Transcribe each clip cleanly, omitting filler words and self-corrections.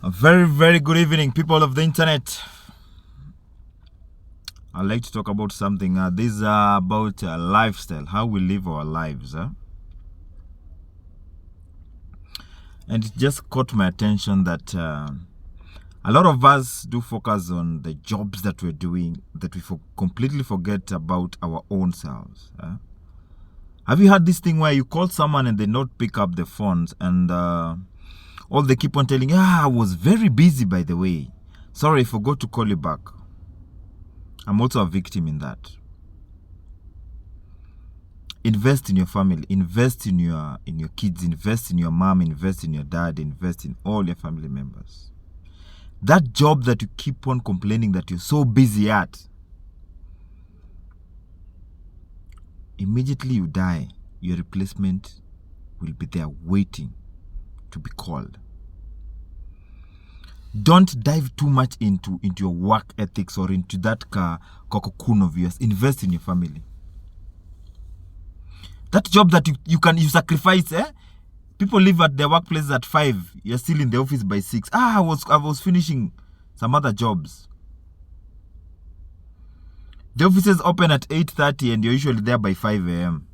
A very, very good evening, people of the internet. I'd like to talk about something. This is about lifestyle, how we live our lives. And it just caught my attention that a lot of us do focus on the jobs that we're doing, that we completely forget about our own selves. Have you had this thing where you call someone and they not pick up the phones and all they keep on telling you, I was very busy, by the way. Sorry, I forgot to call you back. I'm also a victim in that. Invest in your family, invest in your kids, invest in your mom, invest in your dad, invest in all your family members. That job that you keep on complaining that you're so busy at, immediately you die, your replacement will be there waiting to be called. Don't dive too much into your work ethics or into that cocoon of yours. Invest in your family. That job that you sacrifice, people leave at their workplace at 5. You're still in the office by 6. I was finishing some other jobs. The offices open at 8:30 and you're usually there by 5 a.m.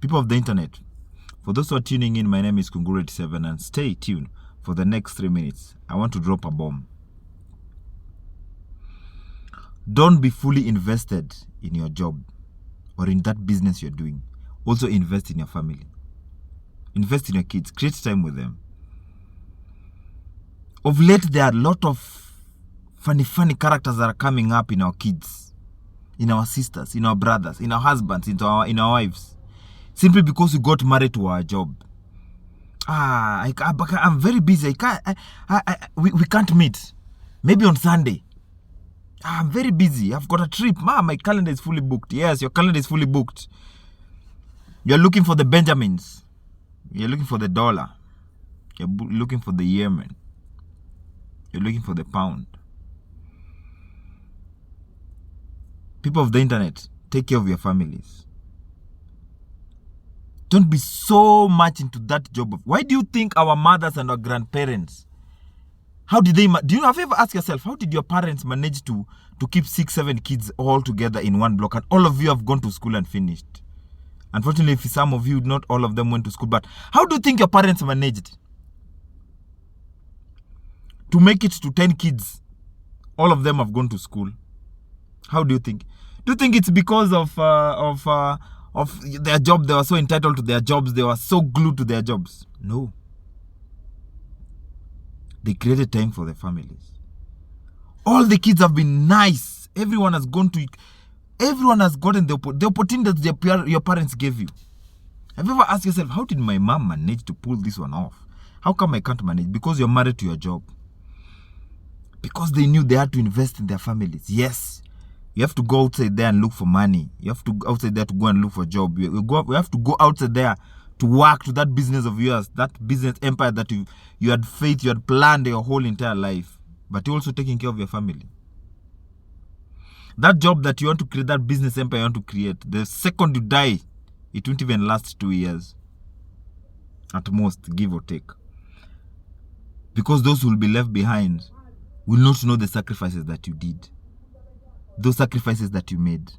People of the internet, for those who are tuning in, my name is Kunguru87 and stay tuned for the next 3 minutes. I want to drop a bomb. Don't be fully invested in your job or in that business you're doing. Also invest in your family. Invest in your kids. Create time with them. Of late, there are a lot of funny characters that are coming up in our kids, in our sisters, in our brothers, in our husbands, in our wives. Simply because we got married to our job. I'm very busy. We can't meet. Maybe on Sunday. I'm very busy. I've got a trip. My calendar is fully booked. Yes, your calendar is fully booked. You're looking for the Benjamins. You're looking for the dollar. You're looking for the Yemen. You're looking for the pound. People of the internet, take care of your families. Don't be so much into that job. Why do you think our mothers and our grandparents, have you ever asked yourself, how did your parents manage to keep 6-7 kids all together in one block and all of you have gone to school and finished? Unfortunately, for some of you, not all of them went to school, but how do you think your parents managed to make it to 10 kids? All of them have gone to school. How do you think? Do you think it's because of their job? They were so entitled to their jobs. They were so glued to their jobs. No. They created time for their families. All the kids have been nice. Everyone has gotten the opportunity that your parents gave you. Have you ever asked yourself, how did my mom manage to pull this one off? How come I can't manage? Because you're married to your job. Because they knew they had to invest in their families. Yes. You have to go outside there and look for money. You have to go outside there to go and look for a job. We have to go outside there to work to that business of yours, that business empire that you had faith, you had planned your whole entire life. But you're also taking care of your family. That job that you want to create, that business empire you want to create, the second you die, it won't even last 2 years. At most, give or take. Because those who will be left behind will not know the sacrifices that you did. Those sacrifices that you made.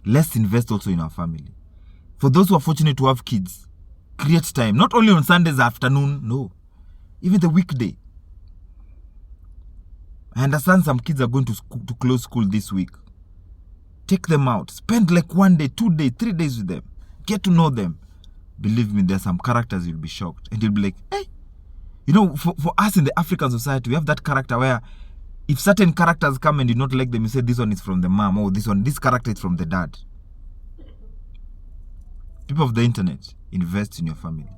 Let's invest also in our family. For those who are fortunate to have kids, create time. Not only on Sundays afternoon, no. Even the weekday. I understand some kids are going to close school this week. Take them out. Spend like 1 day, 2 days, 3 days with them. Get to know them. Believe me, there are some characters you'll be shocked. And you'll be like, hey. You know, for us in the African society, we have that character where if certain characters come and you not like them, you say this one is from the mom, or this character is from the dad. People of the internet, invest in your family.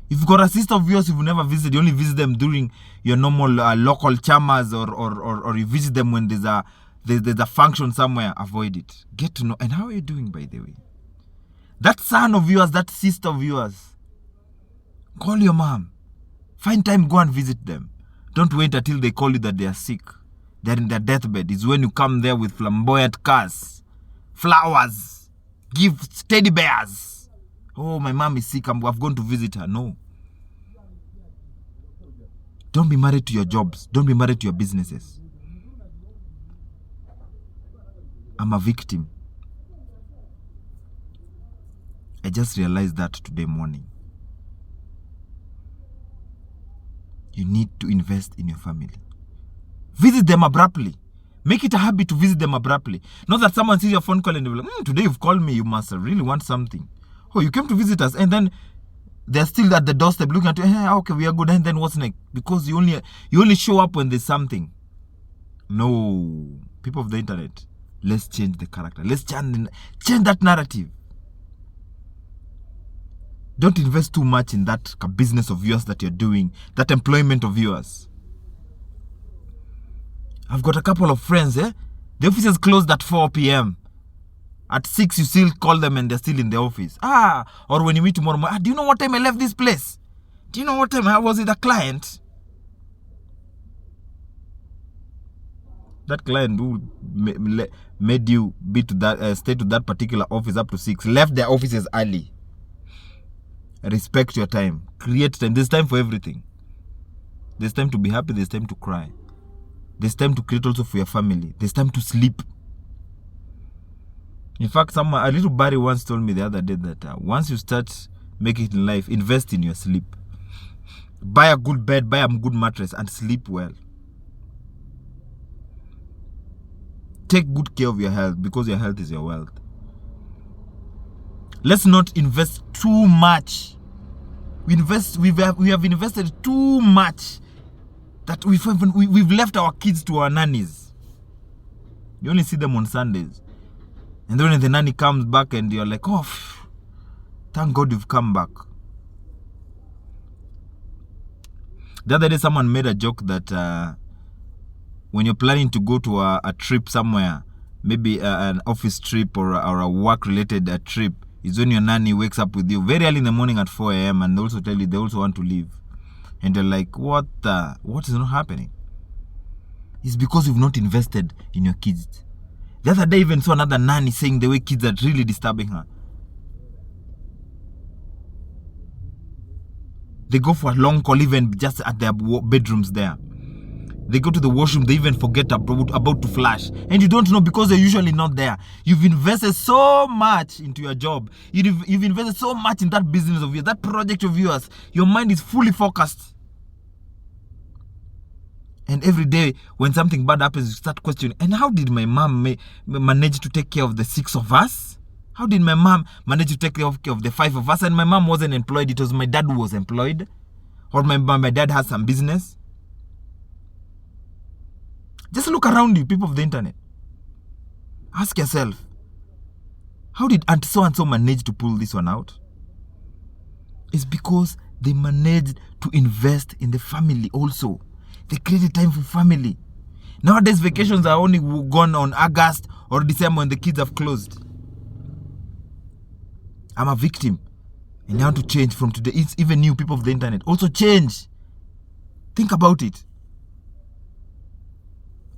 If you've got a sister of yours you've never visited, you only visit them during your normal local chamas or you visit them when there's a function somewhere, avoid it. Get to know. And how are you doing, by the way? That son of yours, that sister of yours, call your mom. Find time, go and visit them. Don't wait until they call you that they are sick. They're in their deathbed. It's when you come there with flamboyant cars, flowers, gifts, teddy bears. Oh, my mom is sick. I've gone to visit her. No. Don't be married to your jobs. Don't be married to your businesses. I'm a victim. I just realized that today morning. You need to invest in your family. Visit them abruptly. Make it a habit to visit them abruptly. Not that someone sees your phone call and they're like, today you've called me, you must really want something. Oh, you came to visit us, and then they're still at the doorstep looking at you. Hey, okay, we are good. And then what's next? Because you only show up when there's something. No, people of the internet, let's change the character. Let's change that narrative. Don't invest too much in that business of yours that you're doing, that employment of yours. I've got a couple of friends, The office is closed at 4 p.m. At 6, you still call them and they're still in the office. Or when you meet tomorrow, do you know what time I left this place? Do you know what time I was with a client? That client who made you be to that stay to that particular office up to 6, left their offices early. Respect your time. Create time. There's time for everything. There's time to be happy. There's time to cry. There's time to create also for your family. There's time to sleep. In fact, a little Barry once told me the other day that once you start making it in life, invest in your sleep. Buy a good bed, buy a good mattress, and sleep well. Take good care of your health, because your health is your wealth. Let's not invest too much. We have invested too much that we've left our kids to our nannies. You only see them on Sundays. And then when the nanny comes back and you're like, oh, thank God you've come back. The other day someone made a joke that when you're planning to go to a trip somewhere, maybe an office trip or a work-related trip, is when your nanny wakes up with you very early in the morning at 4 a.m. and they also tell you they also want to leave. And they're like, what is not happening? It's because you've not invested in your kids. The other day even saw another nanny saying the way kids are really disturbing her. They go for a long call even just at their bedrooms there. They go to the washroom, they even forget about to flush. And you don't know because they're usually not there. You've invested so much into your job. You've invested so much in that business of yours, that project of yours. Your mind is fully focused. And every day when something bad happens, you start questioning, and how did my mom manage to take care of the 6 of us? How did my mom manage to take care of the 5 of us? And my mom wasn't employed. It was my dad who was employed. Or my dad has some business. Just look around you, people of the internet. Ask yourself, how did Aunt so-and-so manage to pull this one out? It's because they managed to invest in the family also. They created time for family. Nowadays, vacations are only gone on August or December when the kids have closed. I'm a victim. And I want to change from today. It's even new, people of the internet. Also change. Think about it.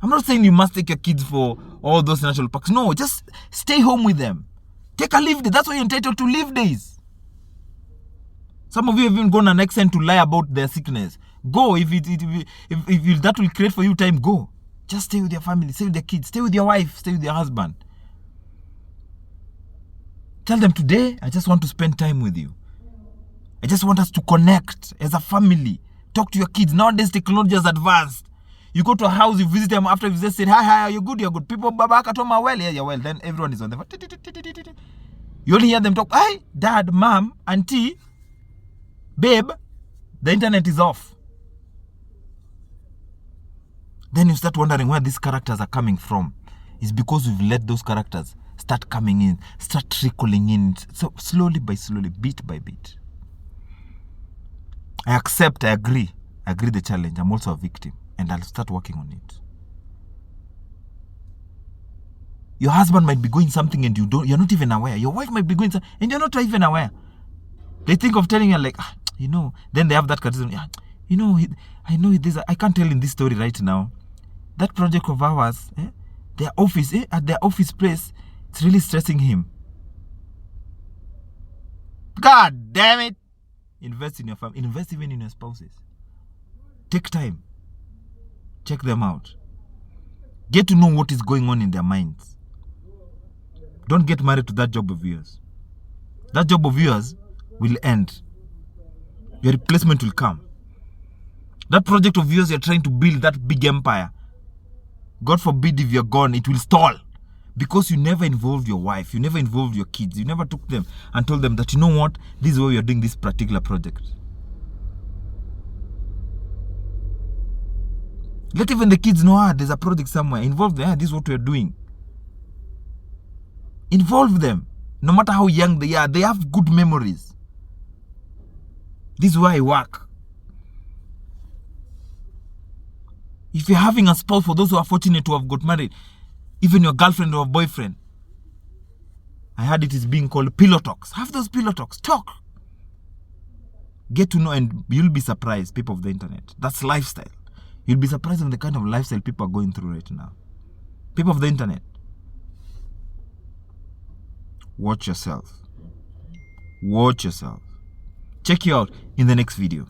I'm not saying you must take your kids for all those national parks. No, just stay home with them. Take a leave day. That's why you're entitled to leave days. Some of you have even gone an extent to lie about their sickness. Go. If that will create for you time, go. Just stay with your family. Stay with your kids. Stay with your wife. Stay with your husband. Tell them, today, I just want to spend time with you. I just want us to connect as a family. Talk to your kids. Nowadays, technology has advanced. You go to a house, you visit them after you just said, hi, you're good. People, Baba, Katoma, well, yeah, you're well. Then everyone is on the phone. You only hear them talk, hi, dad, mom, auntie, babe, the internet is off. Then you start wondering where these characters are coming from. It's because we've let those characters start coming in, start trickling in. So slowly by slowly, bit by bit. I agree the challenge. I'm also a victim. And I'll start working on it. Your husband might be going something and you're not even aware. Your wife might be going something and you're not even aware. They think of telling you like, then they have that criticism. I know this. I can't tell in this story right now. That project of ours, their office, at their office place, it's really stressing him. God damn it. Invest in your family. Invest even in your spouses. Take time. Check them out. Get to know what is going on in their minds. Don't get married to that job of yours. That job of yours will end. Your replacement will come. That project of yours you're trying to build, that big empire, God forbid if you're gone, it will stall. Because you never involved your wife, you never involved your kids, you never took them and told them that, you know what, this is why you're doing this particular project. Let even the kids know, there's a project somewhere. Involve them, this is what we're doing. Involve them. No matter how young they are, they have good memories. This is where I work. If you're having a spouse, for those who are fortunate to have got married, even your girlfriend or boyfriend, I heard it is being called pillow talks. Have those pillow talks. Talk. Get to know, and you'll be surprised, people of the internet. That's lifestyle. You'll be surprised of the kind of lifestyle people are going through right now. People of the internet. Watch yourself. Watch yourself. Check you out in the next video.